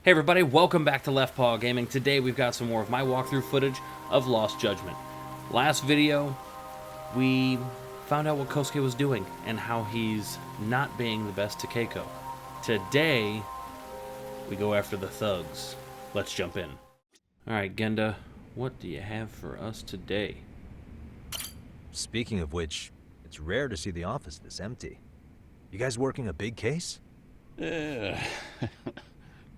Hey everybody, welcome back to LeftPawGaming. Today we've got some more of my walkthrough footage of Lost Judgment. Last video, we found out what Kosuke was doing and how he's not being the best to Keiko. Today, we go after the thugs. Let's jump in. Alright, Genda, what do you have for us today? Speaking of which, it's rare to see the office this empty. You guys working a big case? Yeah.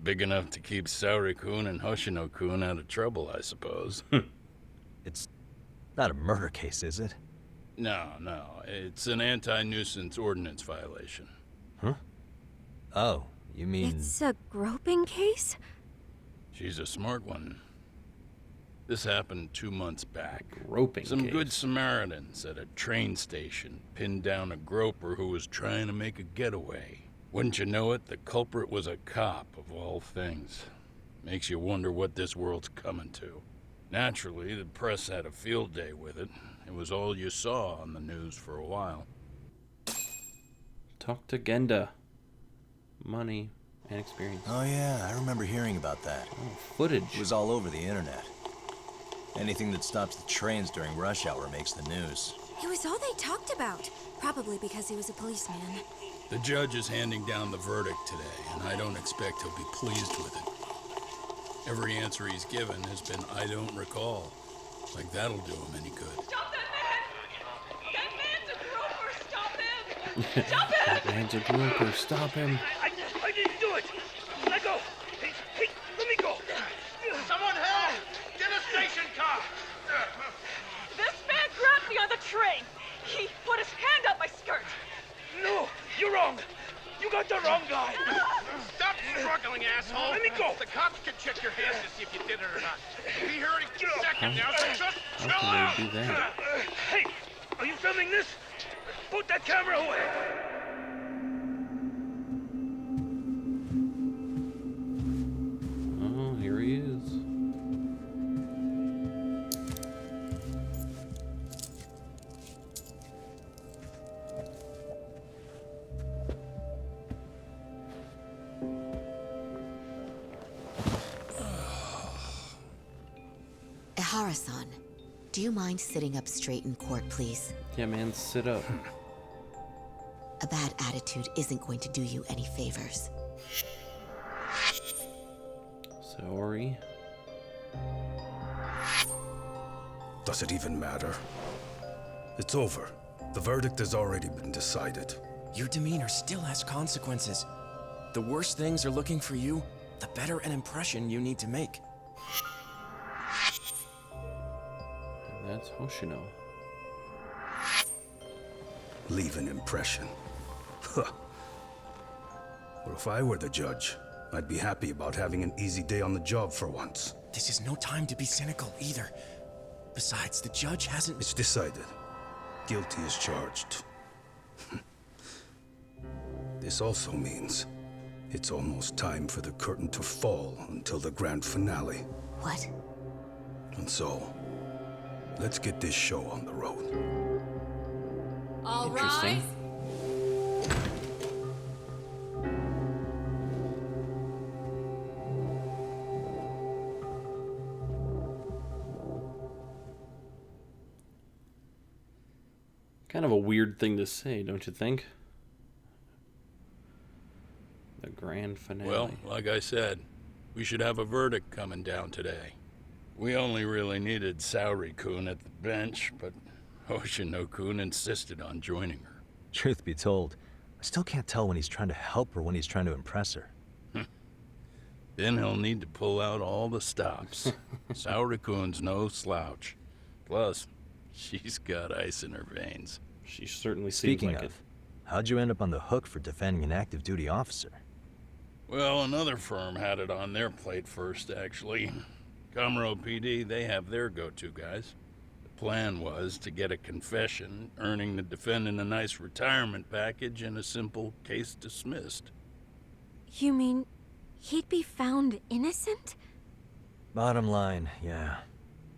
Big enough to keep Saori-kun and Hoshino-kun out of trouble, I suppose. It's not a murder case, is it? No. It's an anti-nuisance ordinance violation. Huh? Oh, you mean... It's a groping case? She's a smart one. This happened 2 months back. Groping Some case. good Samaritans at a train station pinned down a groper who was trying to make a getaway. Wouldn't you know it, the culprit was a cop, of all things. Makes you wonder what this world's coming to. Naturally, the press had a field day with it. It was all you saw on the news for a while. Talk to Genda. Money and experience. Oh yeah, I remember hearing about that. Oh, footage. It was all over the internet. Anything that stops the trains during rush hour makes the news. It was all they talked about. Probably because he was a policeman. The judge is handing down the verdict today, and I don't expect he'll be pleased with it. Every answer he's given has been, I don't recall. Like that'll do him any good. Stop that man! That man's a groper! Stop him! Stop him! That man's a groper. Stop him. I didn't do it! Let go! Hey, let me go! Someone help! Get a station car! This man grabbed me on the train! He put his hand up my skirt! No, you're wrong! You got the wrong guy! Stop struggling, asshole! Let me go! The cops can check your hands to see if you did it or not. Be here in a second now, so just chill How out! can they do that? Hey, are you filming this? Put that camera away! Oh, here he is. Ehara-san, do you mind sitting up straight in court, please? Yeah, man, sit up. A bad attitude isn't going to do you any favors. Sorry. Does it even matter? It's over. The verdict has already been decided. Your demeanor still has consequences. The worse things are looking for you, the better an impression you need to make. And that's Hoshino. Leave an impression. Huh. Well, if I were the judge, I'd be happy about having an easy day on the job for once. This is no time to be cynical either. Besides, the judge hasn't... It's decided. Guilty is charged. This also means it's almost time for the curtain to fall until the grand finale. What? And so, let's get this show on the road. All Interesting. rise! Kind of a weird thing to say, don't you think? The grand finale. Well, like I said, we should have a verdict coming down today. We only really needed Saori-kun at the bench, but Hoshino-kun insisted on joining her. Truth be told, I still can't tell when he's trying to help her when he's trying to impress her. Then he'll need to pull out all the stops. Saori-kun's no slouch. Plus, she's got ice in her veins. She certainly seems Speaking like of, how'd you end up on the hook for defending an active duty officer? Well, another firm had it on their plate first, actually. Comro PD, they have their go-to guys. The plan was to get a confession, earning the defendant a nice retirement package and a simple case dismissed. You mean he'd be found innocent? Bottom line, yeah.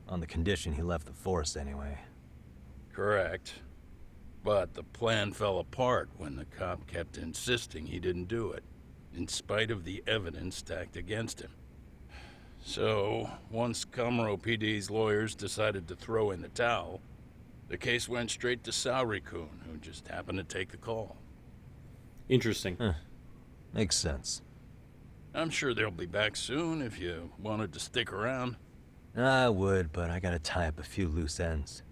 On the condition he left the force anyway. Correct. But the plan fell apart when the cop kept insisting he didn't do it. in spite of the evidence stacked against him. So, once Kamaro PD's lawyers decided to throw in the towel, the case went straight to Saori-kun, who just happened to take the call. Interesting. Makes sense. I'm sure they'll be back soon if you wanted to stick around. I would, but I gotta tie up a few loose ends.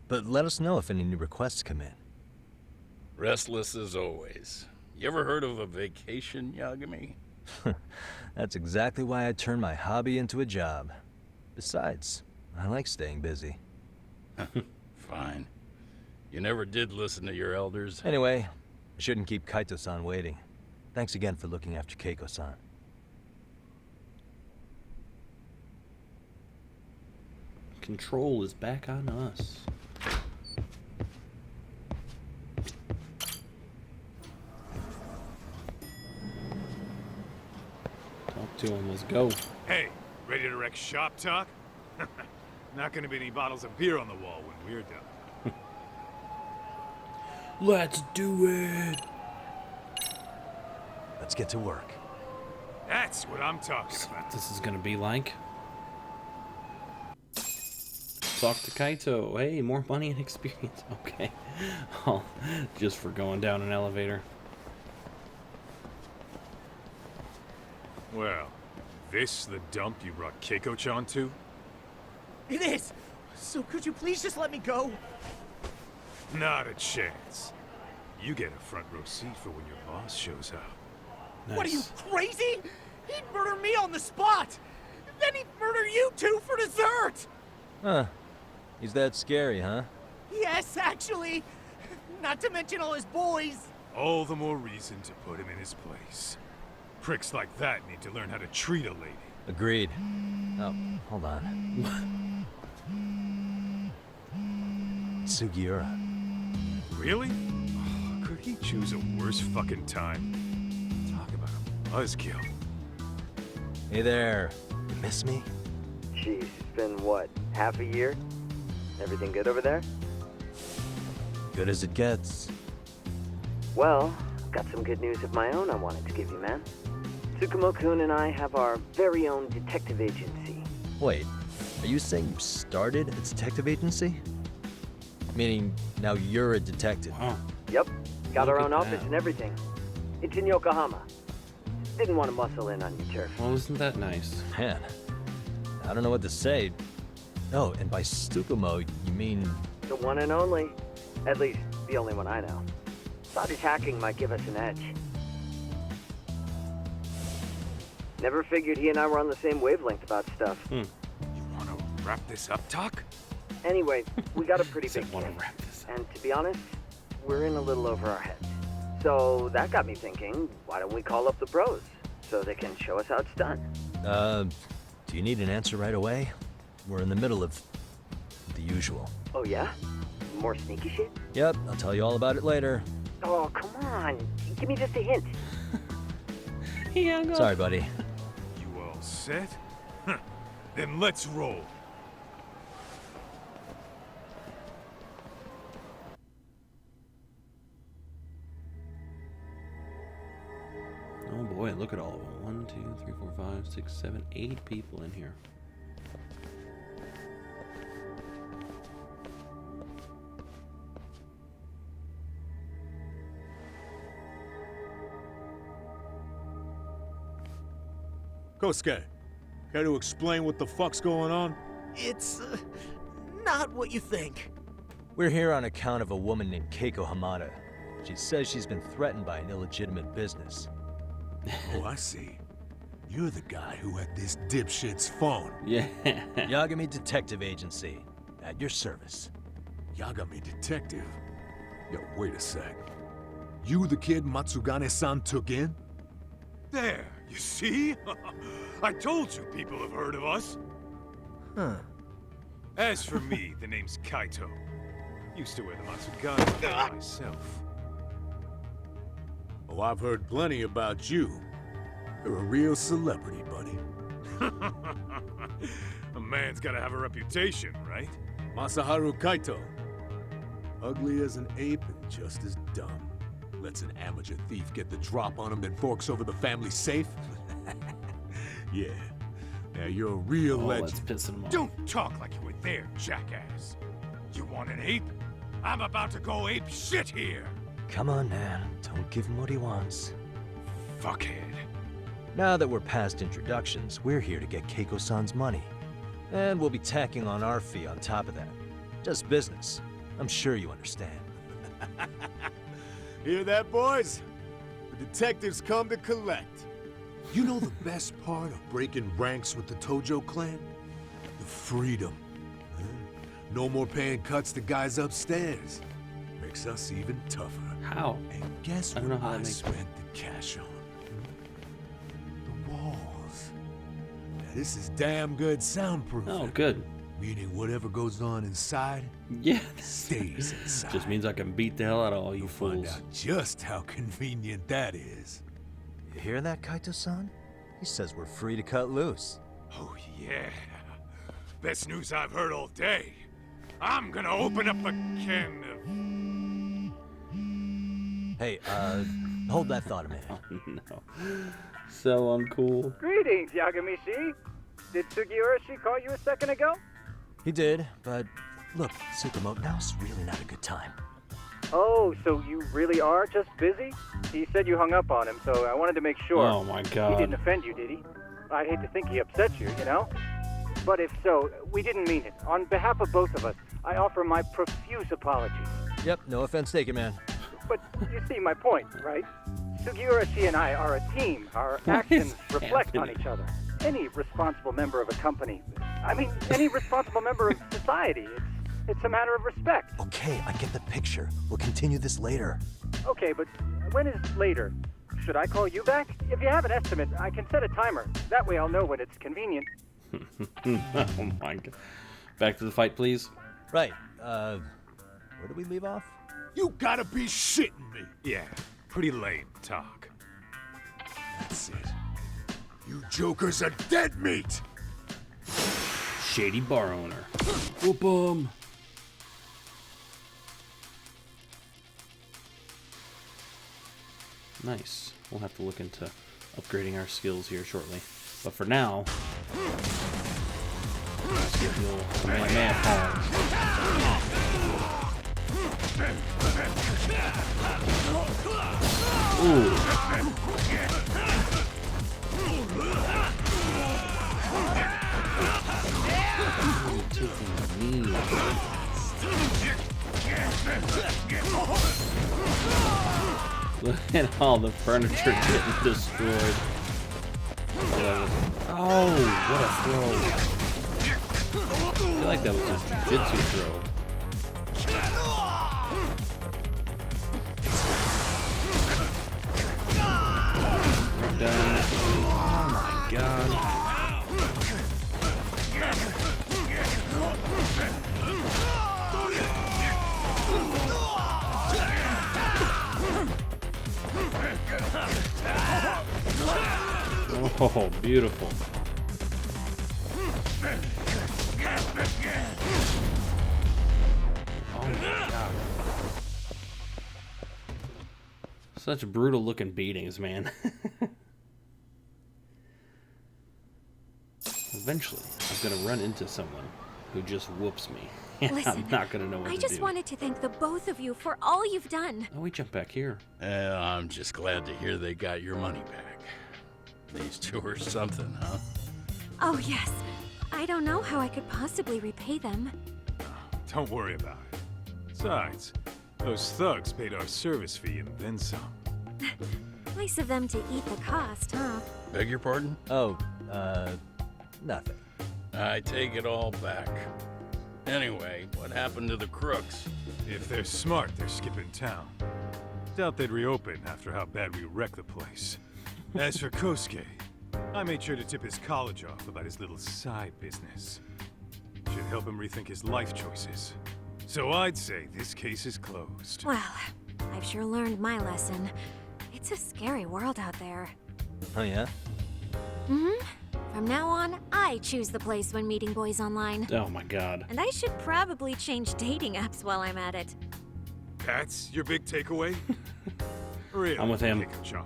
But let us know if any new requests come in. Restless as always. You ever heard of a vacation, Yagami? That's exactly why I turned my hobby into a job. Besides, I like staying busy. Fine. You never did listen to your elders. Anyway, I shouldn't keep Kaito-san waiting. Thanks again for looking after Keiko-san. Control is back on us. Talk to him, let's go. Hey, ready to wreck shop talk? Not gonna be any bottles of beer on the wall when we're done. Let's do it! Let's get to work. That's what I'm talking So about. this is gonna be like. Talk to Kaito. Hey, more money and experience. Okay. Oh, just for going down an elevator. Well, this the dump you brought Keiko-chan to? It is! So could you please just let me go? Not a chance. You get a front row seat for when your boss shows up. Nice. What are you, crazy? He'd murder me on the spot! Then he'd murder you two for dessert! Huh. He's that scary, huh? Yes, actually. Not to mention all his boys. All the more reason to put him in his place. Pricks like that need to learn how to treat a lady. Agreed. Oh, hold on. Sugiura. Really? Oh, could he choose a worse fucking time? Talk about a buzzkill. Hey there. You miss me? Jeez, it's been what, half a year? Everything good over there? Good as it gets. Well, I've got some good news of my own I wanted to give you, man. Tsukumo-kun and I have our very own detective agency. Wait, are you saying you started a detective agency? Meaning, now you're a detective. Wow. Yep, got Look our at own office that. and everything. It's in Yokohama. Didn't want to muscle in on your turf. Well, isn't that nice? Man, I don't know what to say. Oh, and by Tsukumo, you mean... The one and only. At least, the only one I know. Thought his hacking might give us an edge. Never figured he and I were on the same wavelength about stuff. You wanna wrap this up, Talk? Anyway, we got a pretty big Want to case. wrap this up. And to be honest, we're in a little over our heads. So that got me thinking, why don't we call up the bros so they can show us how it's done? Do you need an answer right away? We're in the middle of the usual. Oh yeah? More sneaky shit? Yep, I'll tell you all about it later. Oh, come on. Give me just a hint. He hung up. Sorry, buddy. You all set? Huh. Then let's roll. Oh boy, look at all of them. 1, 2, 3, 4, 5, 6, 7, 8 people in here. Kosuke, care to explain what the fuck's going on? It's not what you think. We're here on account of a woman named Keiko Hamada. She says she's been threatened by an illegitimate business. Oh, I see. You're the guy who had this dipshit's phone. Yeah. Yagami Detective Agency. At your service. Yagami Detective? Yo, wait a sec. You the kid Matsugane-san took in? There, you see? I told you people have heard of us. Huh. As for me, the name's Kaito. Used to wear the Matsugane myself. Oh, I've heard plenty about you. You're a real celebrity, buddy. A man's gotta have a reputation, right? Masaharu Kaito. Ugly as an ape and just as dumb. lets an amateur thief get the drop on him, then forks over the family safe? Yeah. Now you're a real legend. That's pissing him off. Don't talk like you were there, jackass. You want an ape? I'm about to go ape shit here. Come on, man. Don't give him what he wants. Fuckhead. Now that we're past introductions, we're here to get Keiko-san's money. And we'll be tacking on our fee on top of that. Just business. I'm sure you understand. Hear that, boys? The detectives come to collect. You know the best part of breaking ranks with the Tojo clan? The freedom. Huh? No more paying cuts to guys upstairs. Makes us even tougher. How? And guess I don't know what how I that makes spent the cash on? The walls. Now, this is damn good soundproof. Oh, good. Meaning whatever goes on inside, Yeah. stays inside. Just means I can beat the hell out of all you You'll fools. find out just how convenient that is. You hear that, Kaito-san? He says we're free to cut loose. Oh, yeah. Best news I've heard all day. I'm gonna open up a can of... Hey, hold that thought a minute. Oh, no. So uncool. Greetings, Yagami-shi. Did Sugiura-shi call you a second ago? He did, but look, Tsukumo, now's really not a good time. Oh, so you really are just busy? He said you hung up on him, so I wanted to make sure. Oh my He god. didn't offend you, did he? I'd hate to think he upset you, you know? But if so, we didn't mean it. On behalf of both of us, I offer my profuse apologies. Yep, no offense taken, man. But you see my point, right? Sugiura-shi and I are a team. Our actions reflect on each other. Any responsible member of a company, any responsible member of society, it's a matter of respect. Okay, I get the picture. We'll continue this later. Okay, but when is later? Should I call you back? If you have an estimate, I can set a timer. That way I'll know when it's convenient. Oh my god. Back to the fight, please. Right, where did we leave off? You gotta be shitting me. Yeah, pretty lame talk. That's it. You jokers are dead meat! Shady bar owner. Whoop 'em. Nice. We'll have to look into upgrading our skills here shortly. But for now, let's get the old Kamehameha pause. Ooh. Look at all the furniture getting destroyed. Oh, what a throw. I feel like that was a jiu-jitsu throw. We're done. Oh my god. Oh, beautiful. Oh my god. Such brutal looking beatings, man. Eventually, I'm gonna run into someone who just whoops me. And Listen, I'm not gonna know what I to just do. wanted to thank the both of you for all you've done. Oh, we jump back here. I'm just glad to hear they got your money back. These two are something, huh? Oh, yes. I don't know how I could possibly repay them. Don't worry about it. Besides, those thugs paid our service fee and then some. Nice of them to eat the cost, huh? Beg your pardon? Oh, nothing. I take it all back. Anyway, what happened to the crooks? If they're smart, they're skipping town. Doubt they'd reopen after how bad we wrecked the place. As for Kosuke, I made sure to tip his college off about his little side business. Should help him rethink his life choices. So I'd say this case is closed. Well, I've sure learned my lesson. It's a scary world out there. Oh, yeah? Mm-hmm. From now on, I choose the place when meeting boys online. Oh my god. And I should probably change dating apps while I'm at it. That's your big takeaway? Really, I'm with him. Keiko-chan.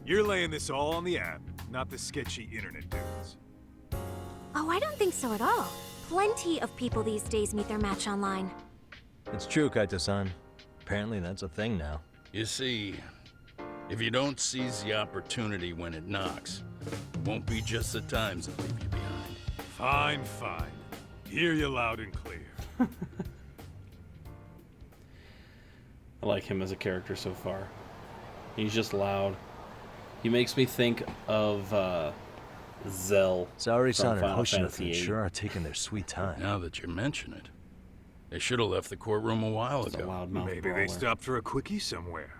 You're laying this all on the app, not the sketchy internet dudes. Oh, I don't think so at all. Plenty of people these days meet their match online. It's true, Kaito-san. Apparently that's a thing now. You see, if you don't seize the opportunity when it knocks, it won't be just the times that leave you behind. Fine, fine. Hear you loud and clear. I like him as a character so far. He's just loud. He makes me think of Zell. Saori-san from and Final Hoshino Fantasy VIII. sure are taking their sweet time. Now that you mention it, they should have left the courtroom a while It's a ago. loudmouth Maybe brawler. they stopped for a quickie somewhere.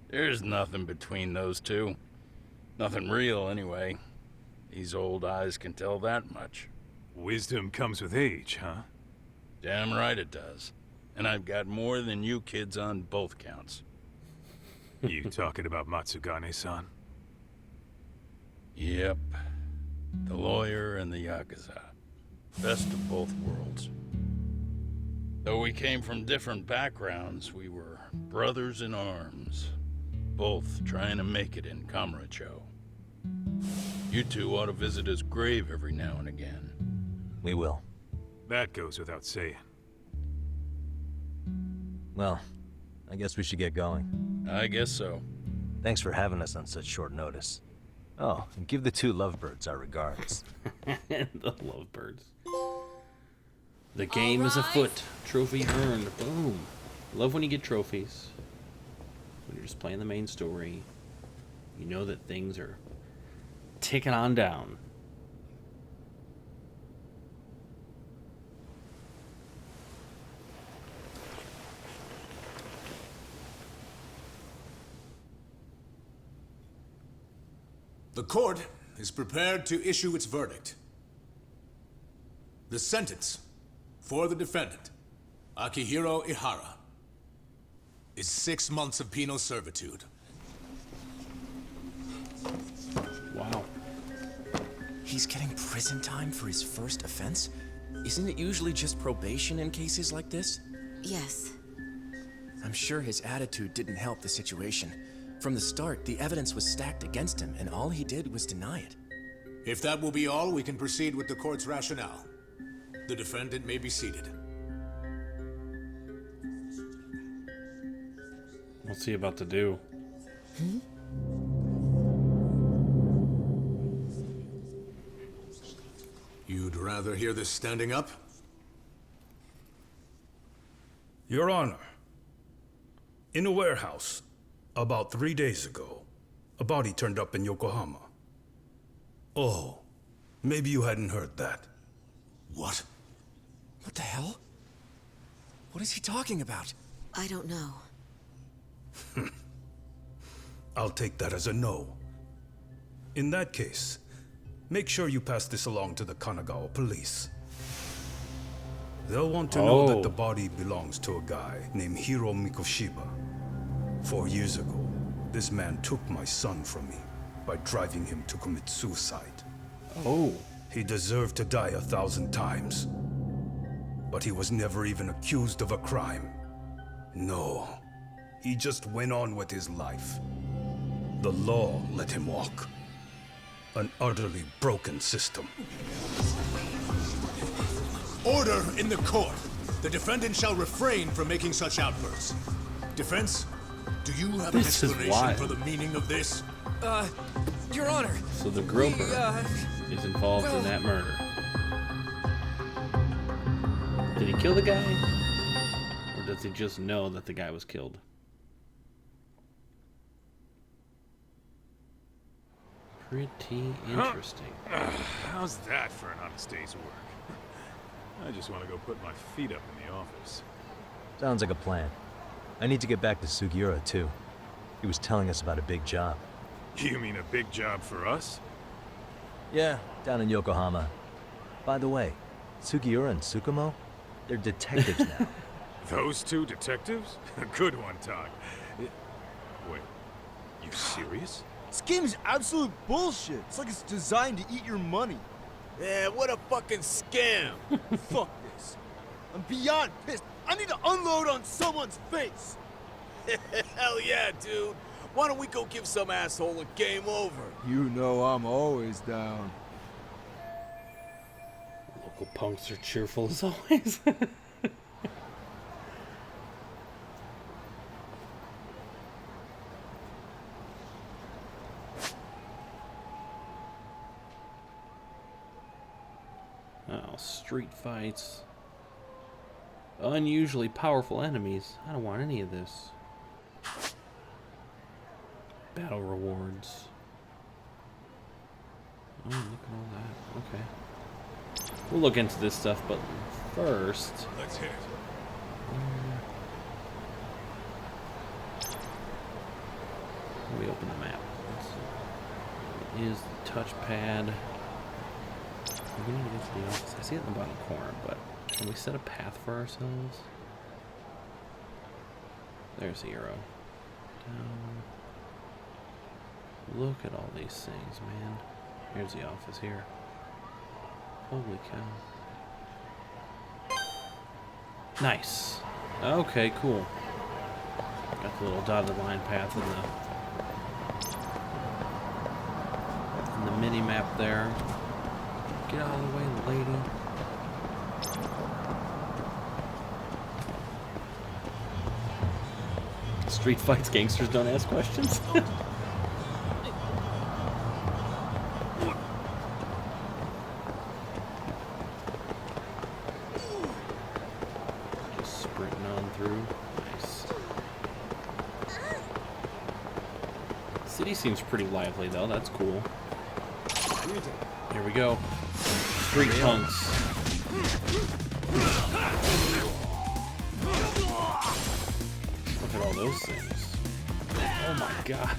There's nothing between those two. Nothing real, anyway. These old eyes can tell that much. Wisdom comes with age, huh? Damn right it does. And I've got more than you kids on both counts. You talking about Matsugane-san? Yep. The lawyer and the Yakuza. Best of both worlds. Though we came from different backgrounds, we were brothers in arms. Both trying to make it in Kamurocho. You two ought to visit his grave every now and again. We will. That goes without saying. Well, I guess we should get going. I guess so. Thanks for having us on such short notice. Oh, and give the two lovebirds our regards. The lovebirds. The game is afoot. Trophy earned. Boom. Love when you get trophies. When you're just playing the main story, you know that things are ticking on down. The court is prepared to issue its verdict. The sentence for the defendant, Akihiro Ihara, is 6 months of penal servitude. Wow. He's getting prison time for his first offense? Isn't it usually just probation in cases like this? Yes. I'm sure his attitude didn't help the situation. From the start, the evidence was stacked against him, and all he did was deny it. If that will be all, we can proceed with the court's rationale. The defendant may be seated. What's he about to do? You'd rather hear this standing up? Your Honor, in a warehouse, about 3 days ago, a body turned up in Yokohama. Oh, maybe you hadn't heard that. What? What the hell? What is he talking about? I don't know. I'll take that as a no. In that case, make sure you pass this along to the Kanagawa police. They'll want to know that the body belongs to a guy named Hiro Mikoshiba. 4 years ago, this man took my son from me by driving him to commit suicide. Oh. He deserved to die 1,000 times. But he was never even accused of a crime. No. He just went on with his life. The law let him walk. An utterly broken system. Order in the court. The defendant shall refrain from making such outbursts. Defense, do you have an explanation for the meaning of this? Your Honor. So the groper is involved in that murder. Did he kill the guy? Or does he just know that the guy was killed? Pretty interesting. How's that for an honest day's work? I just want to go put my feet up in the office. Sounds like a plan. I need to get back to Sugiura, too. He was telling us about a big job. You mean a big job for us? Yeah, down in Yokohama. By the way, Sugiura and Tsukumo, they're detectives now. Those two detectives? Good one, Todd. Wait, you serious? This game is absolute bullshit. It's like it's designed to eat your money. Yeah, what a fucking scam. Fuck this. I'm beyond pissed. I need to unload on someone's face. Hell yeah, dude. Why don't we go give some asshole a game over? You know I'm always down. Local punks are cheerful as always. Oh, street fights. Unusually powerful enemies. I don't want any of this. Battle rewards. Oh, look at all that. Okay. We'll look into this stuff, but first... Let's hit it. We open the map. Let's see. It is the touchpad. We need to get to the office. I see it in the bottom corner, but can we set a path for ourselves? There's the arrow. Down. Look at all these things, man. Here's the office here. Holy cow. Nice. Okay, cool. Got the little dotted line path in the mini map there. Get out of the way, lady. Street fights, gangsters don't ask questions. Just sprinting on through. Nice. City seems pretty lively though, that's cool. Here we go. Street punks. Look at all those things. Oh my god.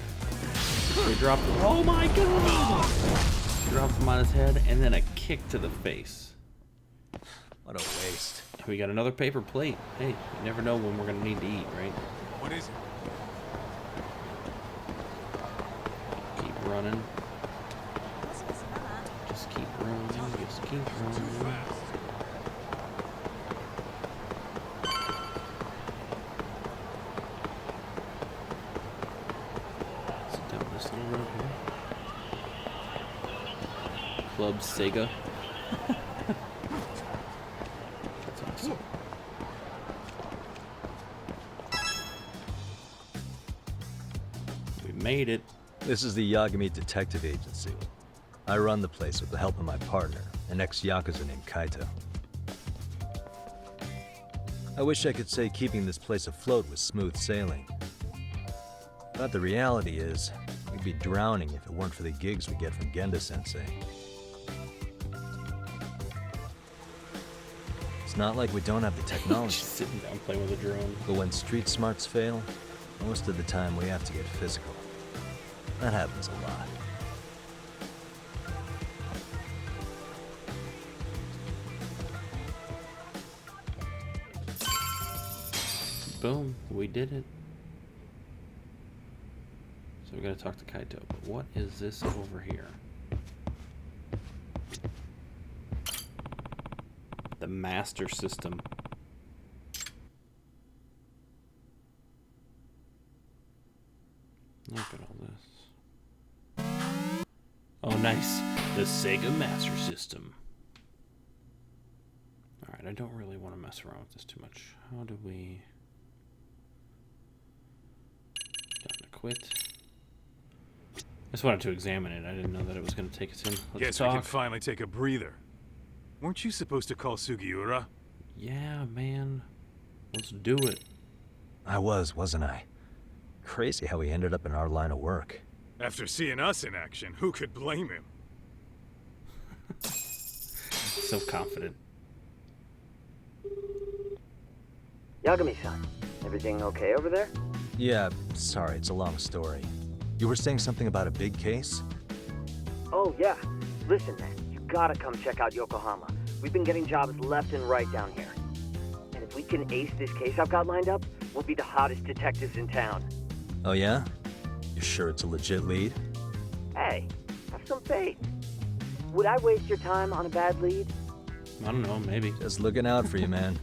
They dropped them. Oh my god! Dropped him on his head and then a kick to the face. What a waste. We got another paper plate. Hey, you never know when we're gonna need to eat, right? What is it? Keep running. Just keep running. Just keep running. Sit down this little road here. Club Sega. That's awesome. We made it. This is the Yagami Detective Agency. I run the place with the help of my partner, an ex-Yakuza named Kaito. I wish I could say keeping this place afloat was smooth sailing. But the reality is, we'd be drowning if it weren't for the gigs we get from Genda-sensei. It's not like we don't have the technology. Just sitting down playing with a drone. But when street smarts fail, most of the time we have to get physical. That happens a lot. Boom, we did it. So we gotta talk to Kaito. But what is this over here? The master system. Look at all this. Oh, nice. The Sega Master System. Alright, I don't really want to mess around with this too much. How do we... Down to quit. I just wanted to examine it. I didn't know that it was going to take us in. Let's Guess talk. we can finally take a breather. Weren't you supposed to call Sugiura? Yeah, man. Let's do it. I wasn't I? Crazy how he ended up in our line of work. After seeing us in action, who could blame him? So confident. Yagami-san, everything okay over there? Yeah, sorry, it's a long story. You were saying something about a big case? Oh, yeah. Listen, man, you gotta come check out Yokohama. We've been getting jobs left and right down here. And if we can ace this case I've got lined up, we'll be the hottest detectives in town. Oh yeah? You sure it's a legit lead? Hey, have some faith. Would I waste your time on a bad lead? I don't know, maybe. Just looking out for you, man.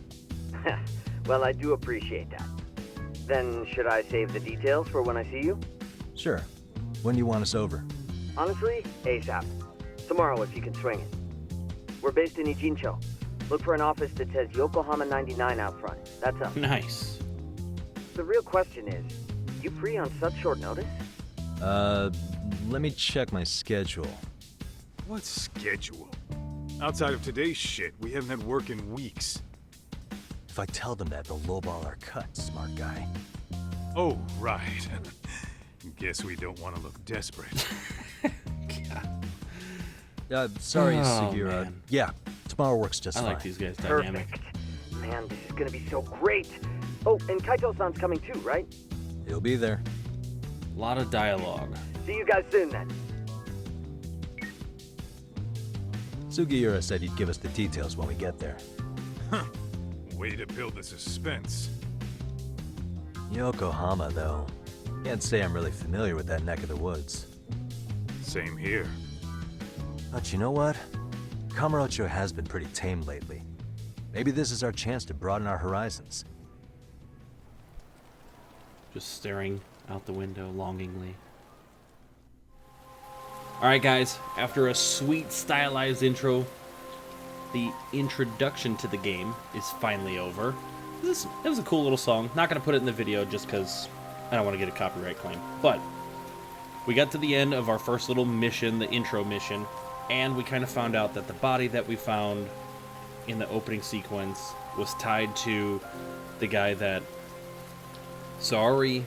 Well, I do appreciate that. Then should I save the details for when I see you? Sure. When do you want us over? Honestly, ASAP. Tomorrow if you can swing it. We're based in Ijincho. Look for an office that says Yokohama 99 out front. That's us. Nice. The real question is, you free on such short notice? Let me check my schedule. What schedule? Outside of today's shit, we haven't had work in weeks. If I tell them that, they'll lowball our cut, smart guy. Oh, right. Guess we don't want to look desperate. Sorry, Oh, Sugiura. man. Yeah, tomorrow works just fine. I like these guys' dynamic. Perfect. Man, this is gonna be so great. Oh, and Kaito-san's coming too, right? He'll be there. A lot of dialogue. See you guys soon then. Sugiura said he'd give us the details when we get there. Huh. Way to build the suspense. Yokohama, though. Can't say I'm really familiar with that neck of the woods. Same here. But you know what? Kamurocho has been pretty tame lately. Maybe this is our chance to broaden our horizons. Just staring out the window longingly. Alright guys, after a sweet stylized intro, the introduction to the game is finally over. It was a cool little song. Not going to put it in the video just because I don't want to get a copyright claim. But we got to the end of our first little mission, the intro mission, and we kind of found out that the body that we found in the opening sequence was tied to the guy that Saori,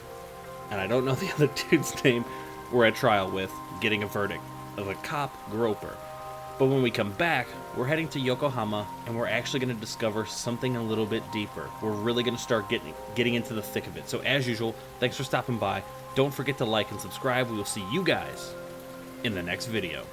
and I don't know the other dude's name, were at trial with, getting a verdict of a cop groper. But when we come back, we're heading to Yokohama, and we're actually going to discover something a little bit deeper. We're really going to start getting into the thick of it. So as usual, thanks for stopping by. Don't forget to like and subscribe. We will see you guys in the next video.